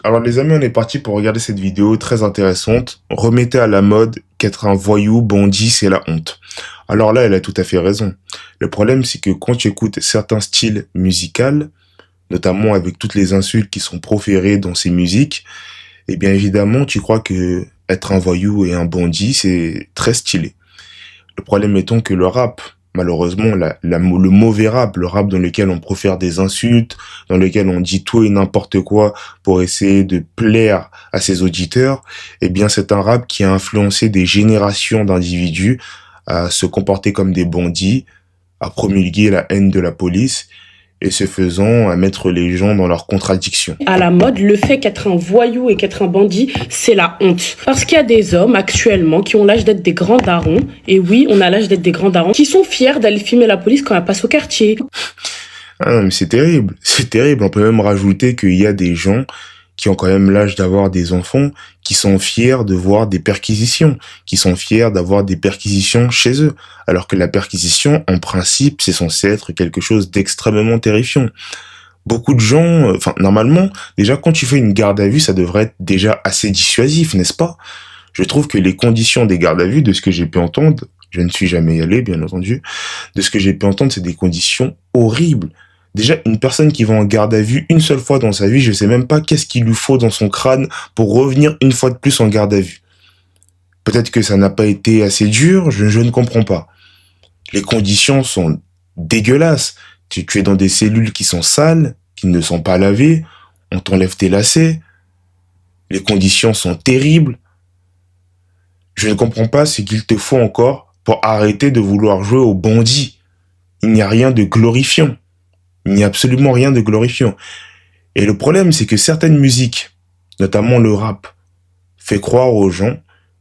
Alors les amis, on est parti pour regarder cette vidéo très intéressante. Remettez à la mode qu'être un voyou, bandit, c'est la honte. Alors là, elle a tout à fait raison. Le problème, c'est que quand tu écoutes certains styles musicaux, notamment avec toutes les insultes qui sont proférées dans ces musiques, eh bien évidemment, tu crois que être un voyou et un bandit, c'est très stylé. Le problème étant que le rap, malheureusement, le mauvais rap, le rap dans lequel on profère des insultes, dans lequel on dit tout et n'importe quoi pour essayer de plaire à ses auditeurs, eh bien c'est un rap qui a influencé des générations d'individus à se comporter comme des bandits, à promulguer la haine de la police et ce faisant à mettre les gens dans leurs contradictions. À la mode, le fait qu'être un voyou et qu'être un bandit, c'est la honte. Parce qu'il y a des hommes actuellement qui ont l'âge d'être des grands darons, et oui, on a l'âge d'être des grands darons, qui sont fiers d'aller filmer la police quand elle passe au quartier. Ah non, mais c'est terrible, c'est terrible. On peut même rajouter qu'il y a des gens qui ont quand même l'âge d'avoir des enfants, qui sont fiers de voir des perquisitions, qui sont fiers d'avoir des perquisitions chez eux. Alors que la perquisition, en principe, c'est censé être quelque chose d'extrêmement terrifiant. Beaucoup de gens, normalement, déjà quand tu fais une garde à vue, ça devrait être déjà assez dissuasif, n'est-ce pas? Je trouve que les conditions des gardes à vue, de ce que j'ai pu entendre, je ne suis jamais allé, bien entendu, de ce que j'ai pu entendre, c'est des conditions horribles. Déjà, une personne qui va en garde à vue une seule fois dans sa vie, je sais même pas qu'est-ce qu'il lui faut dans son crâne pour revenir une fois de plus en garde à vue. Peut-être que ça n'a pas été assez dur, je ne comprends pas. Les conditions sont dégueulasses. Tu es dans des cellules qui sont sales, qui ne sont pas lavées, on t'enlève tes lacets, les conditions sont terribles. Je ne comprends pas ce qu'il te faut encore pour arrêter de vouloir jouer au bandit. Il n'y a rien de glorifiant. Il n'y a absolument rien de glorifiant. Et le problème, c'est que certaines musiques, notamment le rap, fait croire aux gens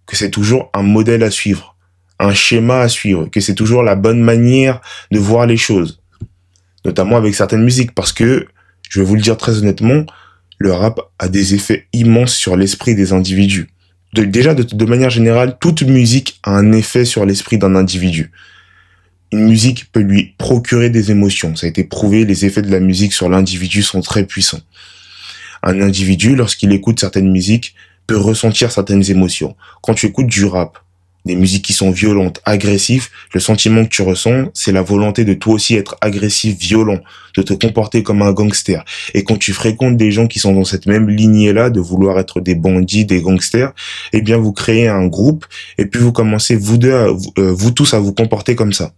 que c'est toujours un modèle à suivre, un schéma à suivre, que c'est toujours la bonne manière de voir les choses. Notamment avec certaines musiques, parce que, je vais vous le dire très honnêtement, le rap a des effets immenses sur l'esprit des individus. De manière générale, toute musique a un effet sur l'esprit d'un individu. Une musique peut lui procurer des émotions. Ça a été prouvé, les effets de la musique sur l'individu sont très puissants. Un individu, lorsqu'il écoute certaines musiques, peut ressentir certaines émotions. Quand tu écoutes du rap, des musiques qui sont violentes, agressives, le sentiment que tu ressens, c'est la volonté de toi aussi être agressif, violent, de te comporter comme un gangster. Et quand tu fréquentes des gens qui sont dans cette même lignée-là, de vouloir être des bandits, des gangsters, eh bien vous créez un groupe, et puis vous commencez vous tous à vous comporter comme ça.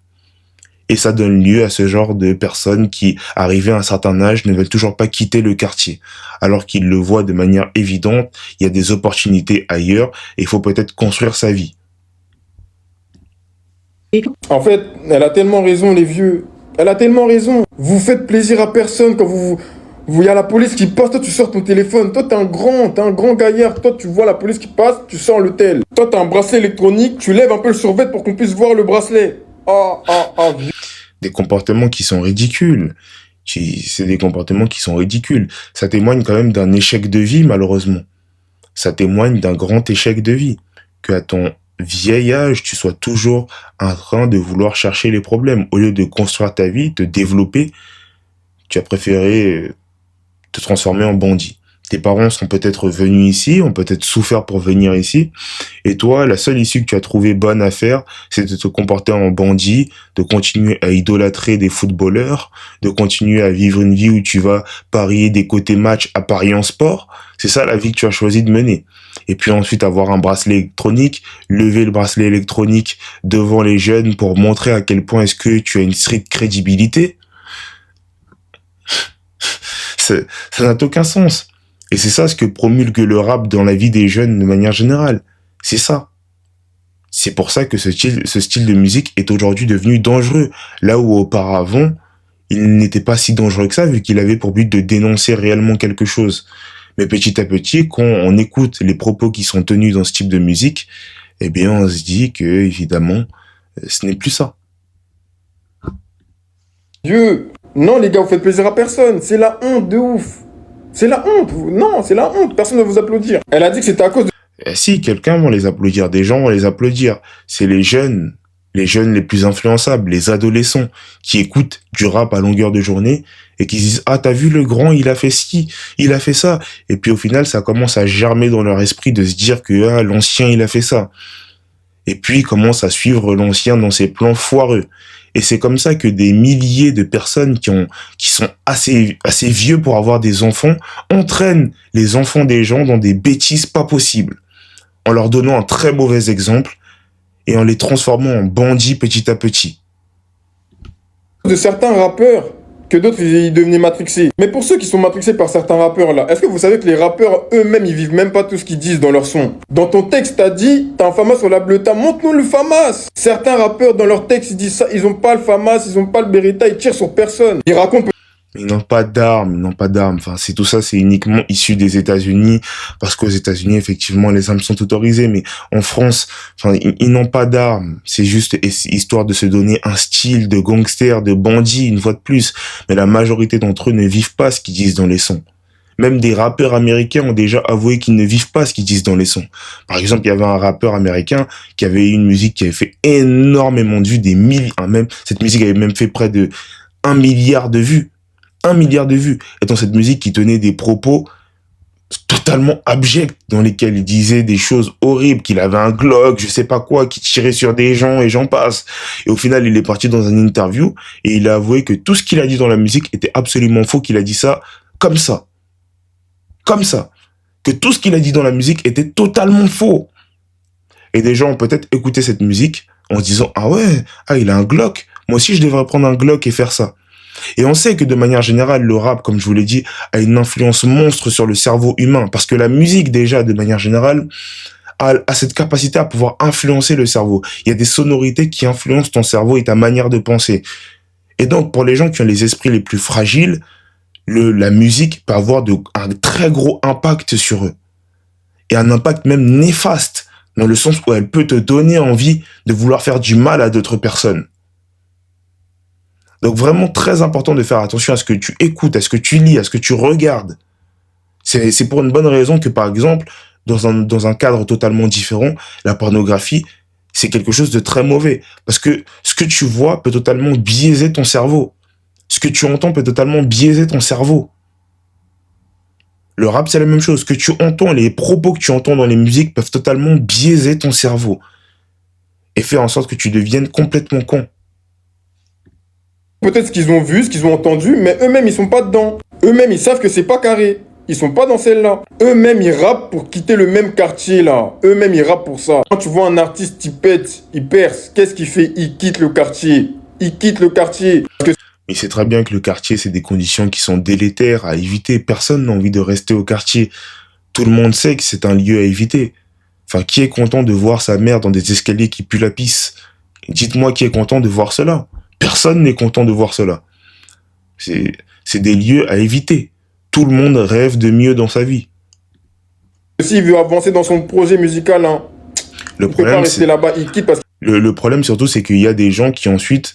Et ça donne lieu à ce genre de personnes qui, arrivées à un certain âge, ne veulent toujours pas quitter le quartier. Alors qu'ils le voient de manière évidente, il y a des opportunités ailleurs, et il faut peut-être construire sa vie. En fait, elle a tellement raison, les vieux. Elle a tellement raison. Vous faites plaisir à personne quand y a la police qui passe, toi tu sors ton téléphone. Toi t'es un grand gaillard. Toi tu vois la police qui passe, tu sors le tel. Toi t'as un bracelet électronique, tu lèves un peu le survêt pour qu'on puisse voir le bracelet. Vieux. Des comportements qui sont ridicules. C'est des comportements qui sont ridicules. Ça témoigne quand même d'un échec de vie, malheureusement. Ça témoigne d'un grand échec de vie. Que à ton vieil âge, tu sois toujours en train de vouloir chercher les problèmes. Au lieu de construire ta vie, te développer, tu as préféré te transformer en bandit. Tes parents sont peut-être venus ici, ont peut-être souffert pour venir ici, et toi, la seule issue que tu as trouvée bonne à faire, c'est de te comporter en bandit, de continuer à idolâtrer des footballeurs, de continuer à vivre une vie où tu vas parier des côtés match à parier en sport. C'est ça la vie que tu as choisi de mener. Et puis ensuite avoir un bracelet électronique, lever le bracelet électronique devant les jeunes pour montrer à quel point est-ce que tu as une street crédibilité. Ça n'a aucun sens. Et c'est ça ce que promulgue le rap dans la vie des jeunes de manière générale. C'est ça. C'est pour ça que ce style de musique est aujourd'hui devenu dangereux. Là où auparavant, il n'était pas si dangereux que ça, vu qu'il avait pour but de dénoncer réellement quelque chose. Mais petit à petit, quand on écoute les propos qui sont tenus dans ce type de musique, eh bien, on se dit que, évidemment, ce n'est plus ça. Dieu, non les gars, vous faites plaisir à personne. C'est la honte de ouf. C'est la honte. Non, c'est la honte. Personne ne va vous applaudir. Elle a dit que c'était à cause de... Si, quelqu'un va les applaudir. Des gens vont les applaudir. C'est les jeunes les jeunes les plus influençables, les adolescents, qui écoutent du rap à longueur de journée et qui se disent, ah, t'as vu le grand, il a fait ci, il a fait ça. Et puis au final, ça commence à germer dans leur esprit de se dire que, ah, l'ancien, il a fait ça. Et puis, ils commencent à suivre l'ancien dans ses plans foireux. Et c'est comme ça que des milliers de personnes qui sont assez vieux pour avoir des enfants entraînent les enfants des gens dans des bêtises pas possibles, en leur donnant un très mauvais exemple et en les transformant en bandits petit à petit. De certains rappeurs que d'autres ils devenaient matrixés. Mais pour ceux qui sont matrixés par certains rappeurs là, est-ce que vous savez que les rappeurs eux-mêmes ils vivent même pas tout ce qu'ils disent dans leur son? Dans ton texte t'as dit t'as un FAMAS sur la Bleuta, montre-nous le FAMAS. Certains rappeurs dans leur texte ils disent ça, ils ont pas le FAMAS, ils ont pas le Beretta, ils tirent sur personne. Ils racontent. Ils n'ont pas d'armes, ils n'ont pas d'armes. Enfin, c'est tout ça, c'est uniquement issu des États-Unis, parce qu'aux États-Unis, effectivement, les armes sont autorisées, mais en France, enfin, ils n'ont pas d'armes. C'est juste histoire de se donner un style de gangster, de bandit, une fois de plus. Mais la majorité d'entre eux ne vivent pas ce qu'ils disent dans les sons. Même des rappeurs américains ont déjà avoué qu'ils ne vivent pas ce qu'ils disent dans les sons. Par exemple, il y avait un rappeur américain qui avait une musique qui avait fait énormément de vues, des milliers, même, cette musique avait même fait près de 1 milliard de vues. 1 milliard de vues. Et dans cette musique qui tenait des propos totalement abjects, dans lesquels il disait des choses horribles, qu'il avait un Glock, je sais pas quoi, qui tirait sur des gens et j'en passe. Et au final, il est parti dans une interview et il a avoué que tout ce qu'il a dit dans la musique était absolument faux, qu'il a dit ça comme ça. Comme ça. Que tout ce qu'il a dit dans la musique était totalement faux. Et des gens ont peut-être écouté cette musique en se disant, ah ouais, ah, il a un Glock. Moi aussi, je devrais prendre un Glock et faire ça. Et on sait que de manière générale, le rap, comme je vous l'ai dit, a une influence monstre sur le cerveau humain. Parce que la musique, déjà, de manière générale, a cette capacité à pouvoir influencer le cerveau. Il y a des sonorités qui influencent ton cerveau et ta manière de penser. Et donc, pour les gens qui ont les esprits les plus fragiles, la musique peut avoir un très gros impact sur eux. Et un impact même néfaste, dans le sens où elle peut te donner envie de vouloir faire du mal à d'autres personnes. Donc vraiment très important de faire attention à ce que tu écoutes, à ce que tu lis, à ce que tu regardes. C'est pour une bonne raison que, par exemple, dans un cadre totalement différent, la pornographie, c'est quelque chose de très mauvais. Parce que ce que tu vois peut totalement biaiser ton cerveau. Ce que tu entends peut totalement biaiser ton cerveau. Le rap, c'est la même chose. Ce que tu entends, les propos que tu entends dans les musiques peuvent totalement biaiser ton cerveau. Et faire en sorte que tu deviennes complètement con. Peut-être ce qu'ils ont vu, ce qu'ils ont entendu, mais eux-mêmes, ils sont pas dedans. Eux-mêmes, ils savent que c'est pas carré. Ils sont pas dans celle-là. Eux-mêmes, ils rappent pour quitter le même quartier, là. Eux-mêmes, ils rappent pour ça. Quand tu vois un artiste, il pète, il perce, qu'est-ce qu'il fait? Il quitte le quartier. Il quitte le quartier. Mais c'est très bien que le quartier, c'est des conditions qui sont délétères à éviter. Personne n'a envie de rester au quartier. Tout le monde sait que c'est un lieu à éviter. Enfin, qui est content de voir sa mère dans des escaliers qui puent la pisse? Dites-moi qui est content de voir cela. Personne n'est content de voir cela. C'est des lieux à éviter. Tout le monde rêve de mieux dans sa vie. S'il veut avancer dans son projet musical, hein, il peut pas rester là-bas, il quitte parce que... Le problème surtout, c'est qu'il y a des gens qui ensuite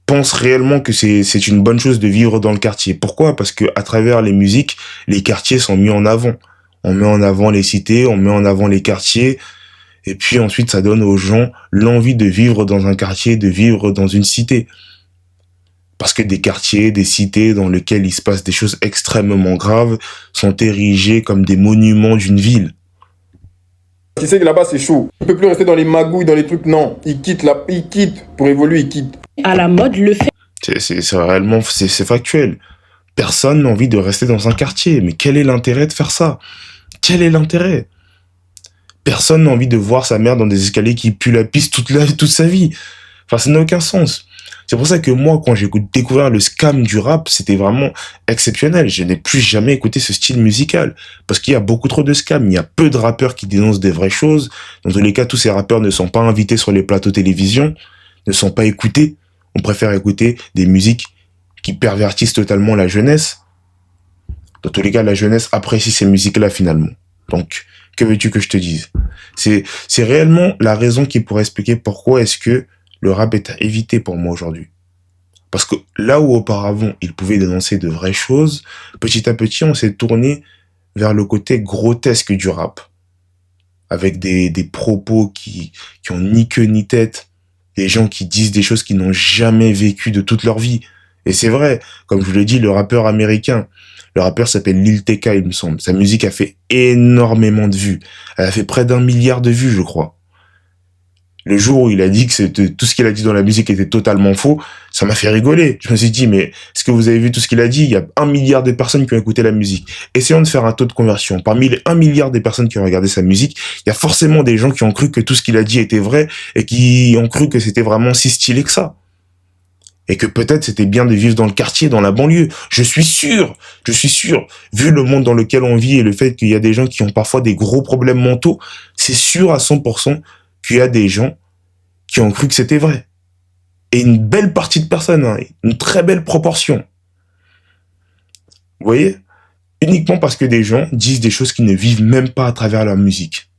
pensent réellement que c'est une bonne chose de vivre dans le quartier. Pourquoi? Parce que à travers les musiques, les quartiers sont mis en avant. On met en avant les cités, on met en avant les quartiers, et puis ensuite ça donne aux gens l'envie de vivre dans un quartier, de vivre dans une cité. Parce que des quartiers, des cités dans lesquels il se passe des choses extrêmement graves sont érigés comme des monuments d'une ville. Il sait que là-bas c'est chaud. Il peut plus rester dans les magouilles, dans les trucs, non. Il quitte pour évoluer, il quitte. À la mode, le fait... C'est réellement, c'est factuel. Personne n'a envie de rester dans un quartier. Mais quel est l'intérêt de faire ça? Quel est l'intérêt? Personne n'a envie de voir sa mère dans des escaliers qui puent la pisse toute sa vie. Enfin, ça n'a aucun sens. C'est pour ça que moi, quand j'ai découvert le scam du rap, c'était vraiment exceptionnel. Je n'ai plus jamais écouté ce style musical. Parce qu'il y a beaucoup trop de scams. Il y a peu de rappeurs qui dénoncent des vraies choses. Dans tous les cas, tous ces rappeurs ne sont pas invités sur les plateaux télévision, ne sont pas écoutés. On préfère écouter des musiques qui pervertissent totalement la jeunesse. Dans tous les cas, la jeunesse apprécie ces musiques-là finalement. Donc, que veux-tu que je te dise? C'est réellement la raison qui pourrait expliquer pourquoi est-ce que le rap est à éviter pour moi aujourd'hui. Parce que là où auparavant, il pouvait dénoncer de vraies choses, petit à petit, on s'est tourné vers le côté grotesque du rap. Avec des propos qui ont ni queue ni tête, Des gens qui disent des choses qu'ils n'ont jamais vécues de toute leur vie. Et c'est vrai, comme je vous l'ai dit, le rappeur américain, le rappeur s'appelle Lil Tecca, il me semble. Sa musique a fait énormément de vues. Elle a fait près d'1 milliard de vues, je crois. Le jour où il a dit que tout ce qu'il a dit dans la musique était totalement faux, ça m'a fait rigoler. Je me suis dit, mais est-ce que vous avez vu tout ce qu'il a dit? Il y a 1 milliard de personnes qui ont écouté la musique. Essayons de faire un taux de conversion. Parmi les 1 milliard des personnes qui ont regardé sa musique, il y a forcément des gens qui ont cru que tout ce qu'il a dit était vrai et qui ont cru que c'était vraiment si stylé que ça. Et que peut-être c'était bien de vivre dans le quartier, dans la banlieue. Je suis sûr. Vu le monde dans lequel on vit et le fait qu'il y a des gens qui ont parfois des gros problèmes mentaux, c'est sûr à 100% qu'il y a des gens qui ont cru que c'était vrai. Et une belle partie de personnes, hein, une très belle proportion. Vous voyez? Uniquement parce que des gens disent des choses qu'ils ne vivent même pas à travers leur musique.